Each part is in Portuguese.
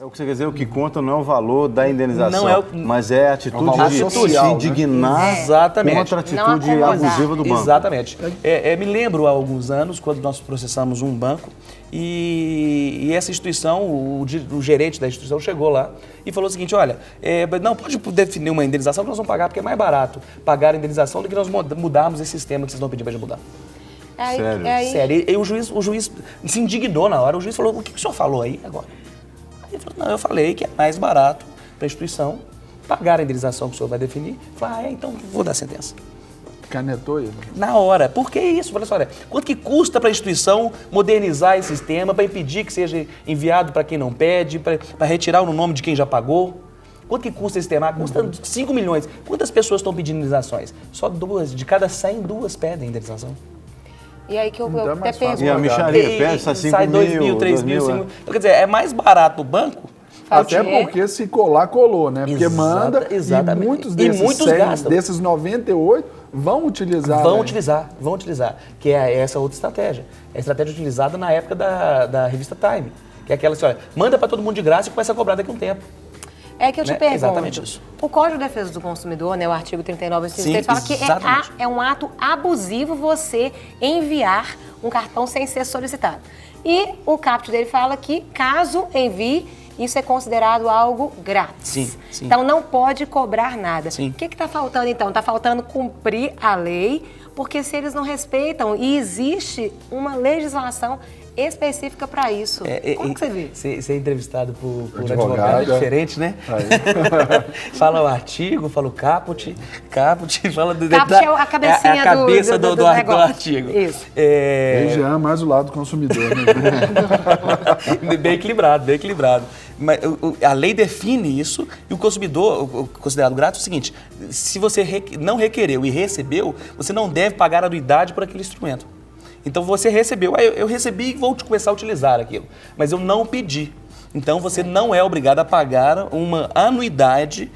É o que você quer dizer, o que conta não é o valor da indenização, Não é mas é a atitude de social, se indignar contra a atitude abusiva do banco. Exatamente. Me lembro há alguns anos, quando nós processamos um banco, e essa instituição, o gerente da instituição chegou lá e falou o seguinte, olha, não pode definir uma indenização que nós vamos pagar, porque é mais barato pagar a indenização do que nós mudarmos esse sistema que vocês estão pedindo para a gente mudar. Sério. E o juiz se indignou na hora, o juiz falou, o que o senhor falou aí agora? Ele falou, não, eu falei que é mais barato para a instituição pagar a indenização que o senhor vai definir. Eu falei, então vou dar a sentença. Canetou ele? Na hora. Por que isso? Olha só, olha, quanto que custa para a instituição modernizar esse sistema, para impedir que seja enviado para quem não pede, para retirar no nome de quem já pagou? Quanto que custa esse sistema? Custa 5 milhões. Quantas pessoas estão pedindo indenizações? Só 2. De cada 100, 2 pedem indenização. E aí que eu até pergunto. E a mixaria pede, sai 2 mil, 3 mil, 5 mil. Então, quer dizer, é mais barato o banco? Até porque se colar, colou, né? Porque manda exatamente. E muitos desses 100, desses 98 vão utilizar. Vão utilizar. Que é essa outra estratégia. É a estratégia utilizada na época da revista Time. Que é aquela assim, olha, manda para todo mundo de graça e começa a cobrar daqui a um tempo. É que eu te pergunto, exatamente isso. O Código de Defesa do Consumidor, né, o artigo 39, fala que é um ato abusivo você enviar um cartão sem ser solicitado. E o caput dele fala que, caso envie, isso é considerado algo grátis. Sim. Então, não pode cobrar nada. Sim. O que está faltando, então? Está faltando cumprir a lei, porque se eles não respeitam e existe uma legislação específica para isso. Como que você vê? Ser entrevistado por advogado é diferente, né? Fala o artigo, fala o caput, fala do caput é a cabecinha a cabeça do artigo. Isso. Já mais o lado do consumidor, né? Bem equilibrado. Mas a lei define isso e o consumidor, o considerado grátis, é o seguinte, se você não requereu e recebeu, você não deve pagar anuidade por aquele instrumento. Então você recebeu, eu recebi e vou começar a utilizar aquilo, mas eu não pedi. Então você não é obrigado a pagar uma anuidade,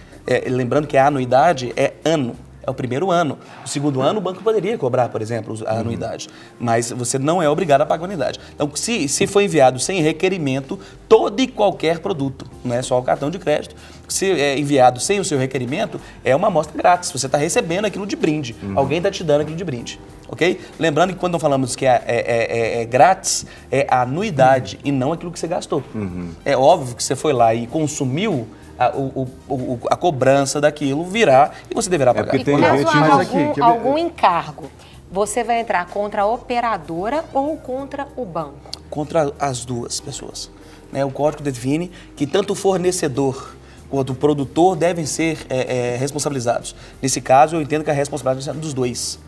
lembrando que a anuidade é ano, é o primeiro ano. O segundo ano o banco poderia cobrar, por exemplo, a anuidade, mas você não é obrigado a pagar a anuidade. Então se for enviado sem requerimento, todo e qualquer produto, não é só o cartão de crédito, se é enviado sem o seu requerimento, é uma amostra grátis, você está recebendo aquilo de brinde, alguém está te dando aquilo de brinde. Ok? Lembrando que quando nós falamos que é grátis, é a anuidade e não aquilo que você gastou. É óbvio que você foi lá e consumiu a cobrança daquilo, virá e você deverá pagar. E caso haja algum encargo, você vai entrar contra a operadora ou contra o banco? Contra as duas pessoas. O código define que tanto o fornecedor quanto o produtor devem ser responsabilizados. Nesse caso, eu entendo que a responsabilidade é dos dois.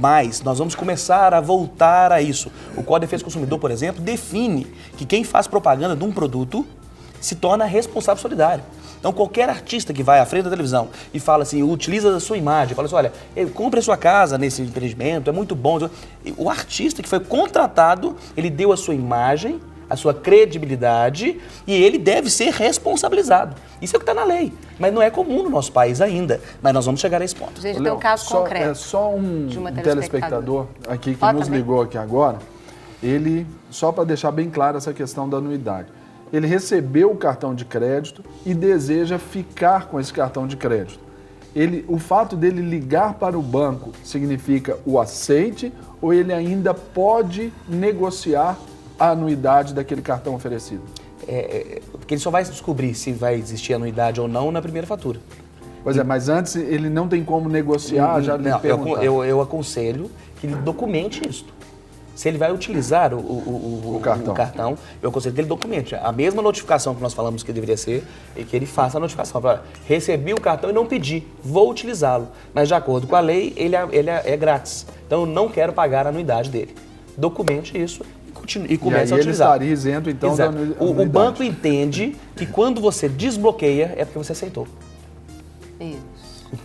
Mas nós vamos começar a voltar a isso. O Código de Defesa do Consumidor, por exemplo, define que quem faz propaganda de um produto se torna responsável solidário. Então, qualquer artista que vai à frente da televisão e fala assim, utiliza a sua imagem, fala assim, olha, compre a sua casa nesse empreendimento, é muito bom. O artista que foi contratado, ele deu a sua imagem, a sua credibilidade e ele deve ser responsabilizado. Isso é o que está na lei, mas não é comum no nosso país ainda. Mas nós vamos chegar a esse ponto. Gente, tem um caso concreto. É só um telespectador aqui que nos ligou aqui agora, ele, só para deixar bem claro essa questão da anuidade, ele recebeu o cartão de crédito e deseja ficar com esse cartão de crédito. O fato dele ligar para o banco significa o aceite ou ele ainda pode negociar a anuidade daquele cartão oferecido? Porque ele só vai descobrir se vai existir anuidade ou não na primeira fatura. Pois é, mas antes ele não tem como negociar, já lhe perguntar. Eu aconselho que ele documente isso. Se ele vai utilizar o cartão, eu aconselho que ele documente. A mesma notificação que nós falamos que deveria ser, e que ele faça a notificação. Fala, recebi o cartão e não pedi, vou utilizá-lo. Mas de acordo com a lei, ele é grátis. Então eu não quero pagar a anuidade dele. Documente isso e começa a utilizar. Ele estaria isento, então, da anuidade. O banco entende que quando você desbloqueia, é porque você aceitou. Isso.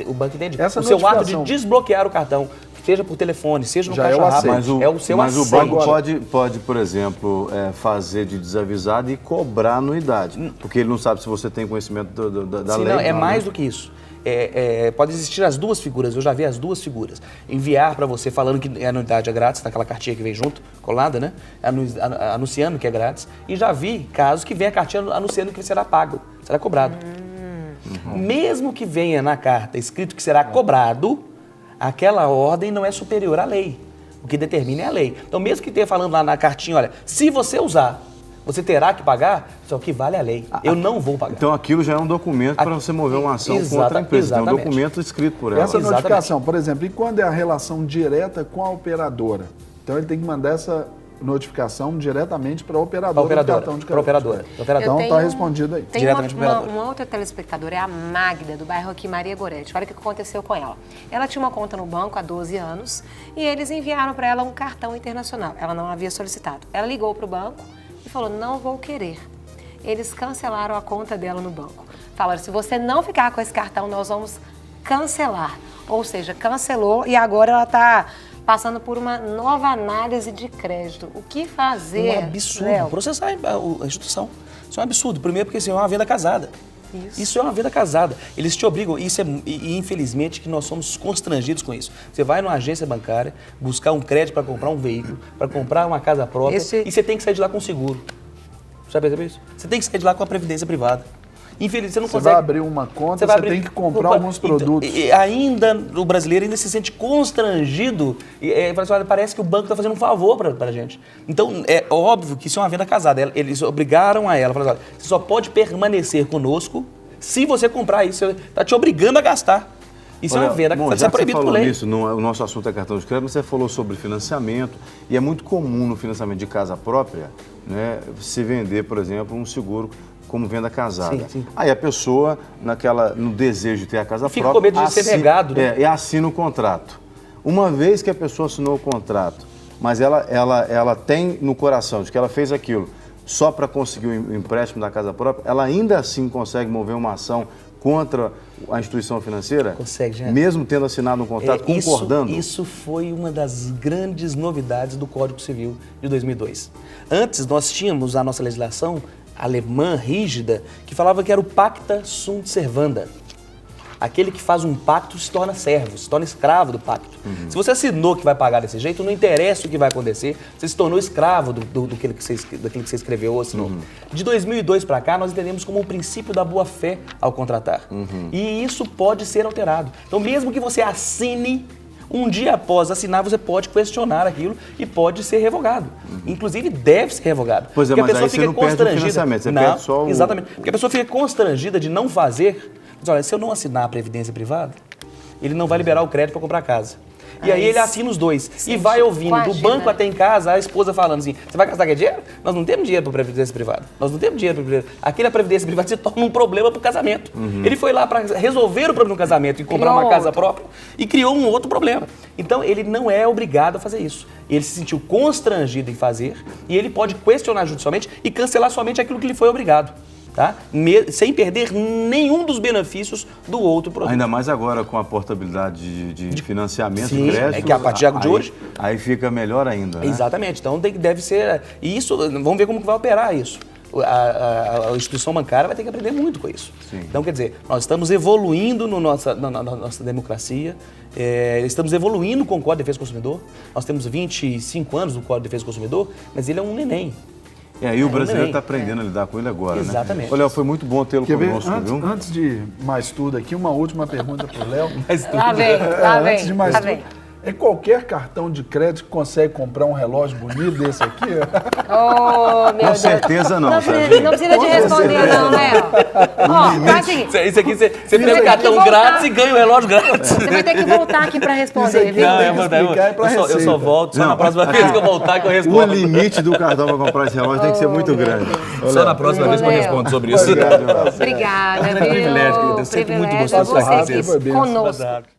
O banco entende. Essa o seu ato de desbloquear o cartão seja por telefone, seja no Já caixa é o rápido, aceite. é o seu Mas o aceite. banco pode, por exemplo, fazer de desavisado e cobrar anuidade. Porque ele não sabe se você tem conhecimento da Sim, lei. não, é né? mais do que isso. Pode existir as duas figuras, eu já vi as duas figuras. Enviar para você falando que a anuidade é grátis, naquela cartinha que vem junto, colada, né? Anunciando que é grátis. E já vi casos que vem a cartinha anunciando que será pago, será cobrado. Mesmo que venha na carta escrito que será cobrado, aquela ordem não é superior à lei. O que determina é a lei. Então, mesmo que tenha falando lá na cartinha, olha, se você usar, você terá que pagar, só que vale a lei. Eu não vou pagar. Então aquilo já é um documento para você mover uma ação contra a empresa. É um documento escrito por ela. Essa notificação, por exemplo, e quando é a relação direta com a operadora? Então ele tem que mandar essa notificação diretamente para a operadora do cartão de crédito. Para a operadora. Então está respondido aí. Tem uma outra telespectadora, é a Magda, do bairro aqui, Maria Goretti. Olha o que aconteceu com ela. Ela tinha uma conta no banco há 12 anos e eles enviaram para ela um cartão internacional. Ela não havia solicitado. Ela ligou para o banco e falou, não vou querer. Eles cancelaram a conta dela no banco. Falaram, se você não ficar com esse cartão, nós vamos cancelar. Ou seja, cancelou e agora ela está passando por uma nova análise de crédito. O que fazer? Um absurdo. Léo? Processar a instituição. Isso é um absurdo. Primeiro porque isso é uma venda casada. Isso é uma venda casada. Eles te obrigam, e infelizmente que nós somos constrangidos com isso. Você vai numa agência bancária, buscar um crédito para comprar um veículo, para comprar uma casa própria, e você tem que sair de lá com seguro. Você já percebeu isso? Você tem que sair de lá com a previdência privada. Infelizmente, você não consegue. Você vai abrir uma conta, você tem que comprar alguns produtos. E ainda, o brasileiro ainda se sente constrangido. Parece que o banco está fazendo um favor para a gente. Então, é óbvio que isso é uma venda casada. Eles obrigaram a ela, falaram assim, você só pode permanecer conosco se você comprar isso. Está te obrigando a gastar. Isso é uma venda casada. Isso é proibido por lei. Isso, o nosso assunto é cartão de crédito, mas você falou sobre financiamento. E é muito comum no financiamento de casa própria, né, se vender, por exemplo, um seguro como venda casada. Sim, sim. Aí a pessoa, no desejo de ter a casa Fica própria, com medo de ser negado, né? E assina o contrato. Uma vez que a pessoa assinou o contrato, mas ela tem no coração de que ela fez aquilo só para conseguir o empréstimo da casa própria, ela ainda assim consegue mover uma ação contra a instituição financeira? Consegue, gente. Mesmo tendo assinado um contrato, concordando? Isso foi uma das grandes novidades do Código Civil de 2002. Antes, nós tínhamos a nossa legislação alemã rígida, que falava que era o pacta sunt servanda. Aquele que faz um pacto se torna servo, se torna escravo do pacto. Se você assinou que vai pagar desse jeito, não interessa o que vai acontecer, você se tornou escravo daquilo que você escreveu ou assinou. De 2002 para cá, nós entendemos como o princípio da boa-fé ao contratar. E isso pode ser alterado. Então, mesmo que você assine, um dia após assinar, você pode questionar aquilo e pode ser revogado. Inclusive, deve ser revogado. Pois é, porque mas a pessoa aí fica você não perde o constrangida. financiamento, você não, perde só o... Exatamente. Porque a pessoa fica constrangida de não fazer. Mas, olha, se eu não assinar a previdência privada, ele não vai liberar o crédito para comprar casa. E aí ele assina os dois. E vai ouvindo do banco até em casa a esposa falando assim, você vai gastar aquele dinheiro? Nós não temos dinheiro para previdência privada. Nós não temos dinheiro para aquela previdência privada se torna um problema para o casamento. Ele foi lá para resolver o problema do casamento e comprar uma casa própria e criou um outro problema. Então ele não é obrigado a fazer isso. Ele se sentiu constrangido em fazer e ele pode questionar judicialmente e cancelar somente aquilo que lhe foi obrigado. Tá? Sem perder nenhum dos benefícios do outro produto. Ainda mais agora com a portabilidade de financiamento, sim, de crédito. É que a partir de hoje... Aí fica melhor ainda, né? Exatamente. Então deve ser... E isso, vamos ver como que vai operar isso. A instituição bancária vai ter que aprender muito com isso. Sim. Então, quer dizer, nós estamos evoluindo na nossa democracia, estamos evoluindo com o Código de Defesa do Consumidor. Nós temos 25 anos do Código de Defesa do Consumidor, mas ele é um neném. E o brasileiro está aprendendo a lidar com ele agora, exatamente. né? Olha, foi muito bom tê-lo conosco, viu? Antes de mais tudo aqui, uma última pergunta para o Léo. Lá vem. Antes de mais tudo. É qualquer cartão de crédito que consegue comprar um relógio bonito desse aqui? Oh, meu Deus. Com certeza não, Não precisa de responder, não, Léo. Ó, faz o seguinte. Isso aqui, você pega o cartão grátis e ganha o relógio grátis. Você vai ter que voltar aqui para responder, viu? Eu só volto só na próxima vez que eu voltar que eu respondo. O limite do cartão para comprar esse relógio tem que ser muito grande. Só na próxima vez que eu respondo sobre isso. Obrigada, viu? É um privilégio, querido. É sempre muito gostoso estar aqui com vocês. Conosco.